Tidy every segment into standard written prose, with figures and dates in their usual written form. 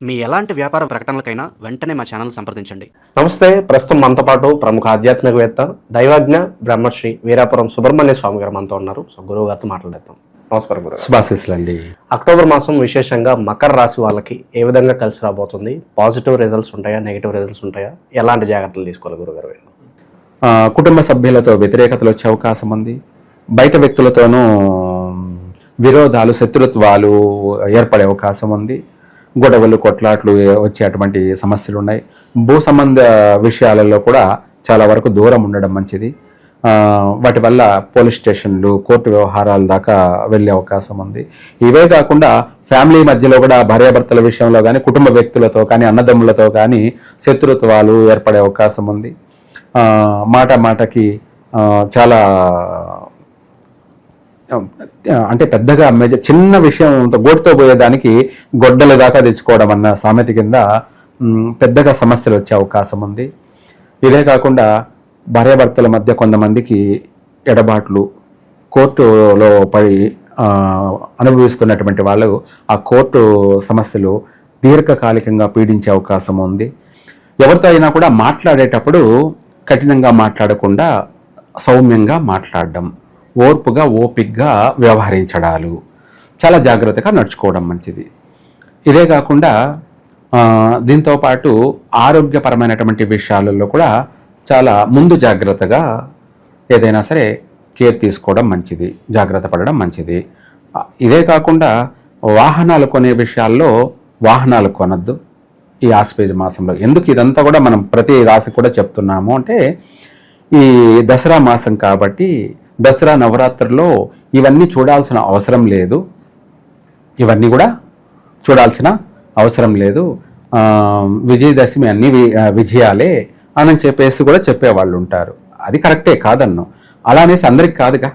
మీ ఎలాంటి వ్యాపార ప్రకటనలకైనా వెంటనే మా ఛానల్ సంప్రదించండి. నమస్తే. ప్రస్తుతం మనతో పాటు ప్రముఖ ఆధ్యాత్మికవేత్త దైవజ్ఞ బ్రహ్మశ్రీ వీరాపురం సుబ్రహ్మణ్య స్వామి గారు మనతో ఉన్నారు. సో గురువు గారితో మాట్లాడేద్దాం. నమస్కారం గురువు. శుభాశీస్సులండి. అక్టోబర్ మాసం విశేషంగా మకర రాశి వాళ్ళకి ఏ విధంగా కలిసి రాబోతుంది? పాజిటివ్ రిజల్ట్స్ ఉంటాయా, నెగిటివ్ రిజల్ట్స్ ఉంటాయా? ఎలాంటి జాగ్రత్తలు తీసుకోవాలి గురుగారు? కుటుంబ సభ్యులతో వ్యతిరేకతలు వచ్చే అవకాశం ఉంది. బయట వ్యక్తులతోనూ విరోధాలు, శత్రుత్వాలు ఏర్పడే అవకాశం ఉంది. గొడవలు, కొట్లాట్లు వచ్చే అటువంటి సమస్యలు ఉన్నాయి. భూ సంబంధ విషయాలలో కూడా చాలా వరకు దూరం ఉండడం మంచిది. వాటి వల్ల పోలీస్ స్టేషన్లు, కోర్టు వ్యవహారాల దాకా వెళ్ళే అవకాశం ఉంది. ఇవే కాకుండా ఫ్యామిలీ మధ్యలో కూడా భార్యాభర్తల విషయంలో కానీ, కుటుంబ వ్యక్తులతో కానీ, అన్నదమ్ములతో కానీ శత్రుత్వాలు ఏర్పడే అవకాశం ఉంది. మాట మాటకి చాలా అంటే పెద్దగా చిన్న విషయం గోటుతో పోయేదానికి గొడ్డల దాకా తెచ్చుకోవడం అన్న సామెత కింద పెద్దగా సమస్యలు వచ్చే అవకాశం ఉంది. ఇదే కాకుండా భార్యాభర్తల మధ్య కొంతమందికి ఎడబాట్లు, కోర్టులో పడి అనుభవిస్తున్నటువంటి వాళ్ళు ఆ కోర్టు సమస్యలు దీర్ఘకాలికంగా పీడించే అవకాశం ఉంది. ఎవరితో అయినా కూడా మాట్లాడేటప్పుడు కఠినంగా మాట్లాడకుండా సౌమ్యంగా మాట్లాడడం, ఓర్పుగా ఓపికగా వ్యవహరించడాలు, చాలా జాగ్రత్తగా నడుచుకోవడం మంచిది. ఇదే కాకుండా దీంతోపాటు ఆరోగ్యపరమైనటువంటి విషయాలలో కూడా చాలా ముందు జాగ్రత్తగా ఏదైనా సరే కేర్ తీసుకోవడం మంచిది, జాగ్రత్త పడడం మంచిది. ఇదే కాకుండా వాహనాలు కొనే విషయాల్లో వాహనాలు కొనద్దు ఈ ఆశ్వేజ మాసంలో. ఎందుకు ఇదంతా కూడా మనం ప్రతి రాశి కూడా చెప్తున్నాము అంటే, ఈ దసరా మాసం కాబట్టి దసరా నవరాత్రుల్లో ఇవన్నీ చూడాల్సిన అవసరం లేదు, ఇవన్నీ కూడా చూడాల్సిన అవసరం లేదు. విజయదశమి అన్ని విజయాలే అని చెప్పేసి కూడా చెప్పేవాళ్ళు ఉంటారు. అది కరెక్టే కాదన్ను, అలా అనేసి అందరికి కాదుగా.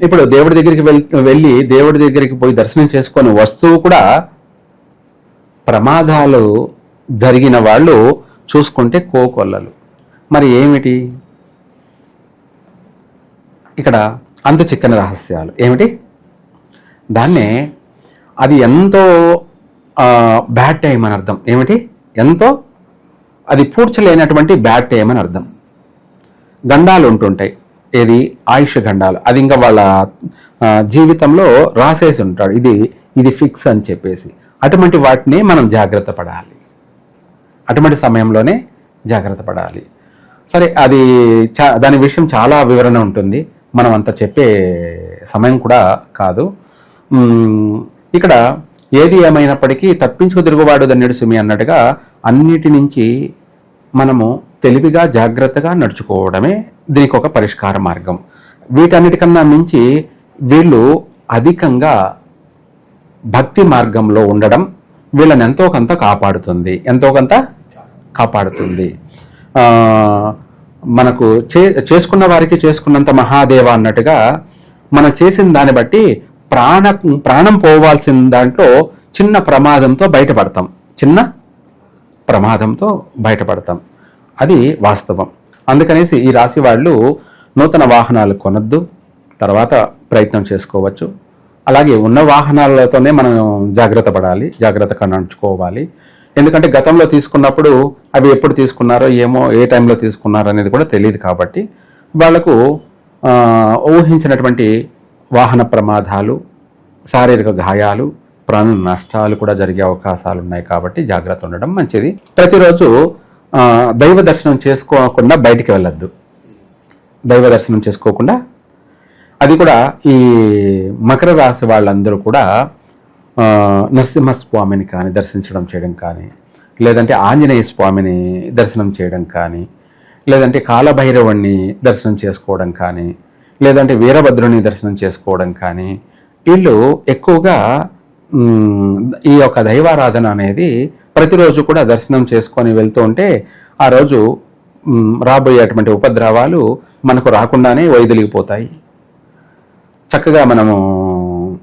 ఇప్పుడు దేవుడి దగ్గరికి వెళ్ళి దేవుడి దగ్గరికి పోయి దర్శనం చేసుకొని వస్తువు కూడా ప్రమాదాలు జరిగిన వాళ్ళు చూసుకుంటే కోకొల్లలు. మరి ఏమిటి ఇక్కడ అంత చిక్కని రహస్యాలు ఏమిటి? దాన్నే అది ఎంతో బ్యాడ్ టైం అని అర్థం. ఏమిటి? ఎంతో అది పూడ్చలేనటువంటి బ్యాడ్ టైం అని అర్థం. గండాలు ఉంటుంటాయి, ఏది ఆయుష్ గండాలు. అది ఇంకా వాళ్ళ జీవితంలో రాసేసి ఉంటాడు, ఇది ఫిక్స్ అని చెప్పేసి. అటువంటి వాటిని మనం జాగ్రత్త పడాలి, అటువంటి సమయంలోనే జాగ్రత్త పడాలి. సరే, అది దాని విషయం చాలా వివరణ ఉంటుంది, మనం అంత చెప్పే సమయం కూడా కాదు. ఇక్కడ ఏది ఏమైనప్పటికీ తప్పించుకు తిరుగుబాటు దన్నుడు సుమి అన్నట్టుగా అన్నిటి నుంచి మనము తెలివిగా జాగ్రత్తగా నడుచుకోవడమే దీనికి ఒక పరిష్కార మార్గం. వీటన్నిటికన్నా మించి వీళ్ళు అధికంగా భక్తి మార్గంలో ఉండడం వీళ్ళని ఎంతో కొంత కాపాడుతుంది. మనకు చేసుకున్న వారికి చేసుకున్నంత మహాదేవ అన్నట్టుగా మనం చేసిన దాన్ని బట్టి ప్రాణం పోవాల్సిన దాంట్లో చిన్న ప్రమాదంతో బయటపడతాం. అది వాస్తవం. అందుకనేసి ఈ రాశి వాళ్ళు నూతన వాహనాలు కొనద్దు, తర్వాత ప్రయత్నం చేసుకోవచ్చు. అలాగే ఉన్న వాహనాలతోనే మనం జాగ్రత్త పడాలి, జాగ్రత్తగా నడుచుకోవాలి. ఎందుకంటే గతంలో తీసుకున్నప్పుడు అవి ఎప్పుడు తీసుకున్నారో ఏమో, ఏ టైంలో తీసుకున్నారో అనేది కూడా తెలియదు. కాబట్టి వాళ్లకు ఊహించినటువంటి వాహన ప్రమాదాలు, శారీరక గాయాలు, ప్రాణ నష్టాలు కూడా జరిగే అవకాశాలు ఉన్నాయి. కాబట్టి జాగ్రత్త ఉండడం మంచిది. ప్రతిరోజు దైవ దర్శనం చేసుకోకుండా బయటికి వెళ్ళొద్దు. దైవ దర్శనం చేసుకోకుండా, అది కూడా ఈ మకర రాశి వాళ్ళందరూ కూడా నరసింహస్వామిని కానీ దర్శించడం చేయడం కానీ, లేదంటే ఆంజనేయ స్వామిని దర్శనం చేయడం కానీ, లేదంటే కాలభైరవుణ్ణి దర్శనం చేసుకోవడం కానీ, లేదంటే వీరభద్రుని దర్శనం చేసుకోవడం కానీ, వీళ్ళు ఎక్కువగా ఈ యొక్క దైవారాధన అనేది ప్రతిరోజు కూడా దర్శనం చేసుకొని వెళ్తూ ఉంటే ఆ రోజు రాబోయేటువంటి ఉపద్రవాలు మనకు రాకుండానే వైదొలిగిపోతాయి. చక్కగా మనము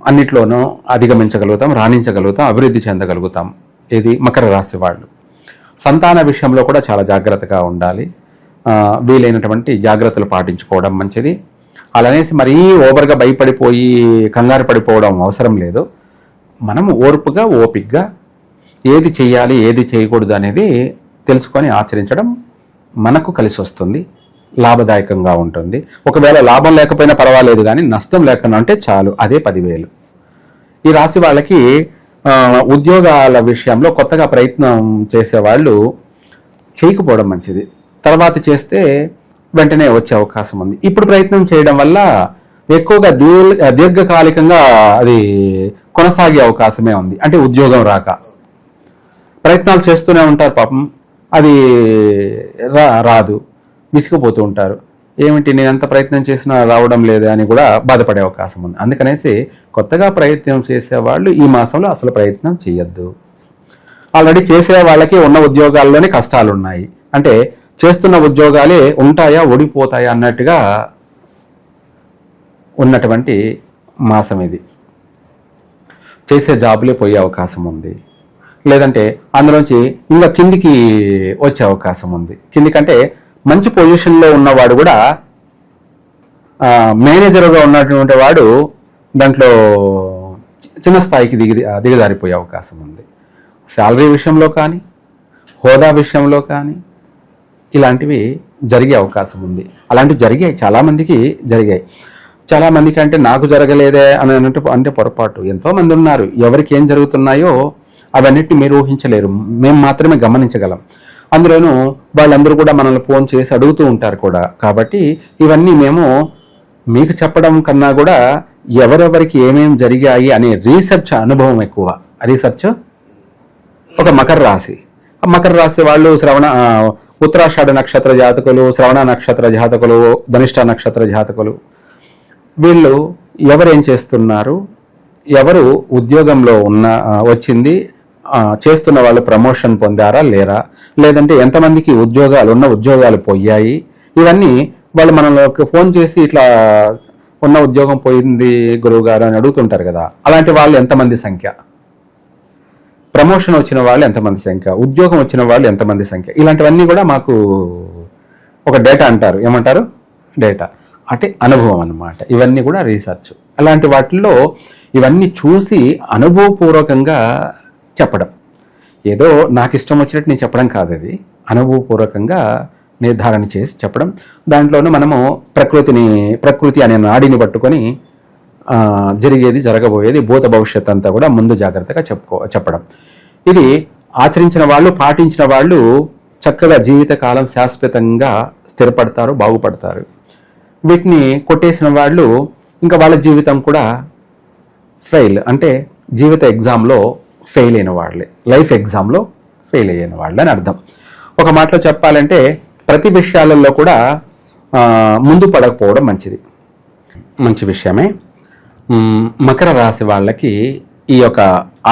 అన్నిట్లోనూ అధిగమించగలుగుతాం, రాణించగలుగుతాం, అభివృద్ధి చెందగలుగుతాం. ఇది మకర రాశి వాళ్ళు. సంతాన విషయంలో కూడా చాలా జాగ్రత్తగా ఉండాలి. వీలైనటువంటి జాగ్రత్తలు పాటించుకోవడం మంచిది. అలానేసి మరీ ఓవర్గా భయపడిపోయి కంగారు పడిపోవడం అవసరం లేదు. మనము ఓర్పుగా ఓపికగా ఏది చేయాలి ఏది చేయకూడదు అనేది తెలుసుకొని ఆచరించడం మనకు కలిసి వస్తుంది, లాభదాయకంగా ఉంటుంది. ఒకవేళ లాభం లేకపోయినా పర్వాలేదు, కానీ నష్టం లేకుండా ఉంటే చాలు, అదే 10,000. ఈ రాశి వాళ్ళకి ఉద్యోగాల విషయంలో కొత్తగా ప్రయత్నం చేసేవాళ్ళు చేయకపోవడం మంచిది. తర్వాత చేస్తే వెంటనే వచ్చే అవకాశం ఉంది. ఇప్పుడు ప్రయత్నం చేయడం వల్ల ఎక్కువగా దీర్ఘకాలికంగా అది కొనసాగే అవకాశమే ఉంది. అంటే ఉద్యోగం రాక ప్రయత్నాలు చేస్తూనే ఉంటారు, పాపం అది రాదు, విసిగిపోతూ ఉంటారు. ఏమిటి నేను ఎంత ప్రయత్నం చేసినా రావడం లేదే అని కూడా బాధపడే అవకాశం ఉంది. అందుకనేసి కొత్తగా ప్రయత్నం చేసేవాళ్ళు ఈ మాసంలో అసలు ప్రయత్నం చేయొద్దు. ఆల్రెడీ చేసే వాళ్ళకి ఉన్న ఉద్యోగాల్లోనే కష్టాలు ఉన్నాయి, అంటే చేస్తున్న ఉద్యోగాలే ఉంటాయా ఓడిపోతాయా అన్నట్టుగా ఉన్నటువంటి మాసం ఇది. చేసే జాబులే పోయే అవకాశం ఉంది, లేదంటే అందులోంచి ఇంకా కిందికి వచ్చే అవకాశం ఉంది. కిందికంటే మంచి పొజిషన్లో ఉన్నవాడు కూడా మేనేజర్గా ఉన్నటువంటి వాడు దాంట్లో చిన్న స్థాయికి దిగజారిపోయే అవకాశం ఉంది. శాలరీ విషయంలో కానీ హోదా విషయంలో కానీ ఇలాంటివి జరిగే అవకాశం ఉంది. అలాంటివి జరిగాయి, చాలామందికి జరిగాయి. చాలామందికి అంటే నాకు జరగలేదే అని అంటే పొరపాటు. ఎంతోమంది ఉన్నారు, ఎవరికి ఏం జరుగుతున్నాయో అవన్నిటిని మీరు ఊహించలేరు, మేము మాత్రమే గమనించగలం. అందులోనూ వాళ్ళందరూ కూడా మనల్ని ఫోన్ చేసి అడుగుతూ ఉంటారు కూడా. కాబట్టి ఇవన్నీ మేము మీకు చెప్పడం కన్నా కూడా ఎవరెవరికి ఏమేమి జరిగాయి అనే రీసెర్చ్ అనుభవం ఎక్కువ. రీసెర్చ్ ఒక మకర రాశి, మకర రాశి వాళ్ళు ఉత్తరాషాఢ నక్షత్ర జాతకులు, శ్రవణ నక్షత్ర జాతకులు, ధనిష్ట నక్షత్ర జాతకులు, వీళ్ళు ఎవరేం చేస్తున్నారు, ఎవరు ఉద్యోగంలో వచ్చింది, చేస్తున్న వాళ్ళు ప్రమోషన్ పొందారా లేరా, లేదంటే ఎంతమందికి ఉద్యోగాలు పోయాయి, ఇవన్నీ వాళ్ళు మనలోకి ఫోన్ చేసి ఇట్లా ఉన్న ఉద్యోగం పోయింది గురువు గారు అని అడుగుతుంటారు కదా. అలాంటి వాళ్ళు ఎంతమంది సంఖ్య, ప్రమోషన్ వచ్చిన వాళ్ళు ఎంతమంది సంఖ్య, ఉద్యోగం వచ్చిన వాళ్ళు ఎంతమంది సంఖ్య, ఇలాంటివన్నీ కూడా మాకు ఒక డేటా అంటారు. ఏమంటారు? డేటా అంటే అనుభవం అన్నమాట. ఇవన్నీ కూడా రీసెర్చ్. అలాంటి వాటిల్లో ఇవన్నీ చూసి అనుభవపూర్వకంగా చెప్పడం, ఏదో నాకు ఇష్టం వచ్చినట్టు నేను చెప్పడం కాదు, అది అనుభవపూర్వకంగా నిర్ధారణ చేసి చెప్పడం. దాంట్లోనూ మనము ప్రకృతి అనే నాడిని పట్టుకొని జరిగేది జరగబోయేది భూత భవిష్యత్ అంతా కూడా ముందు జాగ్రత్తగా చెప్పడం. ఇది ఆచరించిన వాళ్ళు, పాటించిన వాళ్ళు చక్కగా జీవితకాలం శాశ్వతంగా స్థిరపడతారు, బాగుపడతారు. వీటిని కొట్టేసిన వాళ్ళు ఇంకా వాళ్ళ జీవితం కూడా ఫెయిల్, అంటే జీవిత ఎగ్జామ్లో ఫెయిల్ అయిన వాళ్ళే, లైఫ్ ఎగ్జామ్లో ఫెయిల్ అయిన వాళ్ళు అని అర్థం. ఒక మాటలో చెప్పాలంటే ప్రతి విషయాలలో కూడా ముందు పడకపోవడం మంచి విషయమే. మకర రాశి వాళ్ళకి ఈ యొక్క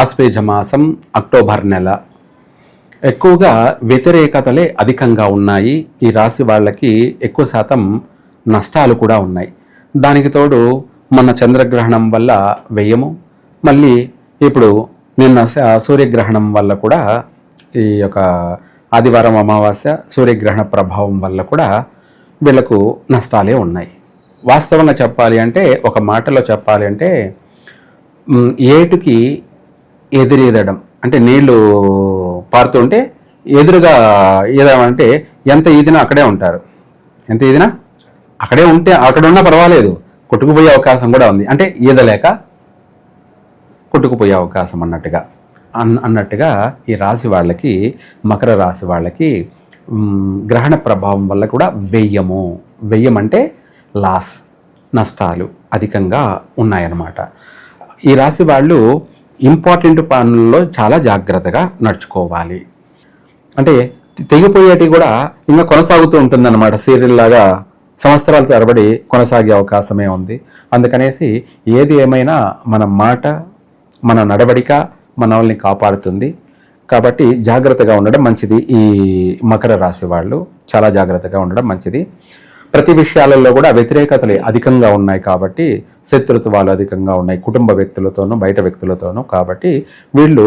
ఆశ్వేజ మాసం అక్టోబర్ నెల ఎక్కువగా వ్యతిరేకతలే అధికంగా ఉన్నాయి. ఈ రాశి వాళ్ళకి ఎక్కువ శాతం నష్టాలు కూడా ఉన్నాయి. దానికి తోడు మొన్న చంద్రగ్రహణం వల్ల వ్యయము, మళ్ళీ ఇప్పుడు నిన్న సూర్యగ్రహణం వల్ల కూడా, ఈ యొక్క ఆదివారం అమావాస్య సూర్యగ్రహణ ప్రభావం వల్ల కూడా వీళ్ళకు నష్టాలే ఉన్నాయి. వాస్తవంగా చెప్పాలి అంటే, ఒక మాటలో చెప్పాలి అంటే, ఏటుకి ఎదురెదడం అంటే నీళ్లు పారుతుంటే ఎదురుగా ఈదామంటే ఎంత ఈదినా అక్కడే ఉంటారు, ఎంత ఈదినా అక్కడే ఉంటే అక్కడ ఉన్నా పర్వాలేదు, కొట్టుకుపోయే అవకాశం కూడా ఉంది. అంటే ఈదలేక కొట్టుకుపోయే అవకాశం అన్నట్టుగా ఈ రాశి వాళ్ళకి, మకర రాశి వాళ్ళకి గ్రహణ ప్రభావం వల్ల కూడా వ్యయం అంటే లాస్, నష్టాలు అధికంగా ఉన్నాయన్నమాట. ఈ రాశి వాళ్ళు ఇంపార్టెంట్ పనుల్లో చాలా జాగ్రత్తగా నడుచుకోవాలి. అంటే తెగిపోయేటి కూడా ఇంకా కొనసాగుతూ ఉంటుందన్నమాట, సీరియల్ లాగా సంవత్సరాల తరబడి కొనసాగే అవకాశమే ఉంది. అందుకనేసి ఏది ఏమైనా మన మాట, మన నడవడిక మనల్ని కాపాడుతుంది. కాబట్టి జాగ్రత్తగా ఉండడం మంచిది. ఈ మకర రాశి వాళ్ళు చాలా జాగ్రత్తగా ఉండడం మంచిది. ప్రతి విషయాలలో కూడా వ్యతిరేకతలు అధికంగా ఉన్నాయి కాబట్టి, శత్రుత్వాలు అధికంగా ఉన్నాయి కుటుంబ వ్యక్తులతోనూ బయట వ్యక్తులతోనూ. కాబట్టి వీళ్ళు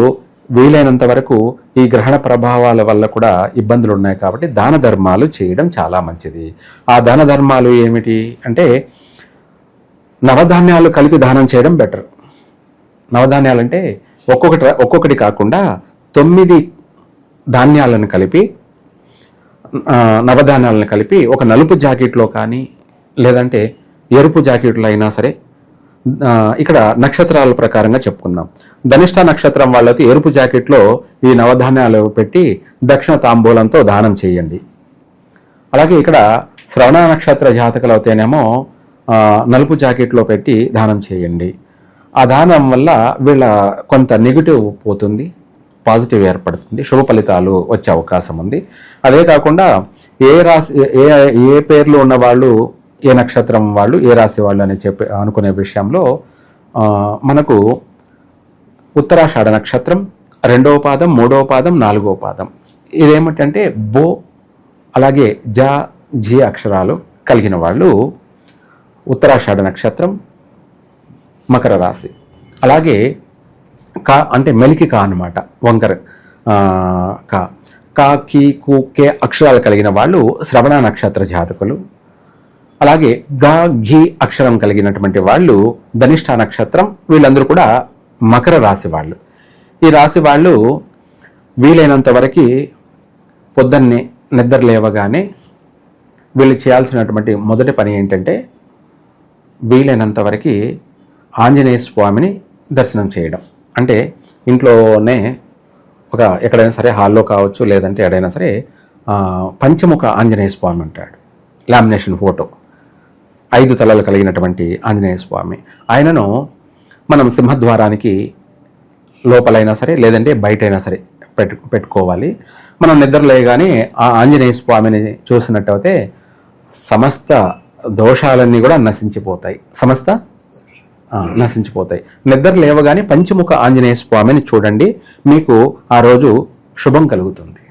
వీలైనంత వరకు ఈ గ్రహణ ప్రభావాల వల్ల కూడా ఇబ్బందులు ఉన్నాయి కాబట్టి దాన ధర్మాలు చేయడం చాలా మంచిది. ఆ దాన ధర్మాలు ఏమిటి అంటే, నవధాన్యాలు కలిపి దానం చేయడం బెటర్. నవధాన్యాలు అంటే ఒక్కొక్కటి కాకుండా 9 ధాన్యాలను కలిపి నవధాన్యాలను కలిపి ఒక నలుపు జాకెట్లో కానీ లేదంటే ఎరుపు జాకెట్లో అయినా సరే, ఇక్కడ నక్షత్రాల ప్రకారంగా చెప్పుకుందాం. ధనిష్ట నక్షత్రం వాళ్ళైతే ఎరుపు జాకెట్లో ఈ నవధాన్యాలు పెట్టి దక్షిణ తాంబూలంతో దానం చేయండి. అలాగే ఇక్కడ శ్రవణ నక్షత్ర జాతకులు అయితేనేమో నలుపు జాకెట్లో పెట్టి దానం చేయండి. ఆ దానం వల్ల వీళ్ళ కొంత నెగిటివ్ పోతుంది, పాజిటివ్ ఏర్పడుతుంది, శుభ ఫలితాలు వచ్చే అవకాశం ఉంది. అదే కాకుండా ఏ రాశి ఏ పేర్లు ఉన్న వాళ్ళు, ఏ నక్షత్రం వాళ్ళు, ఏ రాశి వాళ్ళు అని చెప్పి అనుకునే విషయంలో మనకు ఉత్తరాషాఢ నక్షత్రం 2వ పాదం, 3వ పాదం, 4వ పాదం ఇదేమిటంటే బో అలాగే జా జీ అక్షరాలు కలిగిన వాళ్ళు ఉత్తరాషాఢ నక్షత్రం, మకర రాశి. అలాగే కా అంటే మెలికి కా అనమాట, వంకర కా కీ కు కే అక్షరాలు కలిగిన వాళ్ళు శ్రవణ నక్షత్ర జాతకులు. అలాగే గా ఘీ అక్షరం కలిగినటువంటి వాళ్ళు ధనిష్ట నక్షత్రం, వీళ్ళందరూ కూడా మకర రాశి వాళ్ళు. ఈ రాశి వాళ్ళు వీలైనంత వరకు పొద్దున్నే నిద్ర లేవగానే వీళ్ళు చేయాల్సినటువంటి మొదటి పని ఏంటంటే వీలైనంత వరకు ఆంజనేయ స్వామిని దర్శనం చేయడం. అంటే ఇంట్లోనే ఎక్కడైనా సరే, హాల్లో కావచ్చు లేదంటే ఎక్కడైనా సరే, పంచముఖ ఆంజనేయ స్వామి ఉంటాడు, లామినేషన్ ఫోటో, 5 తలలు కలిగినటువంటి ఆంజనేయ స్వామి. ఆయనను మనం సింహద్వారానికి లోపలైనా సరే లేదంటే బయటైనా సరే పెట్టుకోవాలి. మనం నిద్రలేగానే ఆ ఆంజనేయ స్వామిని చూసినట్టయితే సమస్త దోషాలన్నీ కూడా నశించిపోతాయి. నిద్ర లేవగానే పంచముఖ ఆంజనేయ స్వామిని చూడండి, మీకు ఆ రోజు శుభం కలుగుతుంది.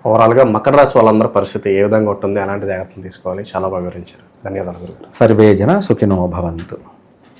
ఓవరాల్గా మకర రాశి వాళ్ళందరి పరిస్థితి ఏ విధంగా ఉంటుంది, ఎలాంటి జాగ్రత్తలు తీసుకోవాలి, చాలా బాగా వివరించారు. ధన్యవాదాలు గురుగారు. సర్వే జన సుఖినో భవంతు.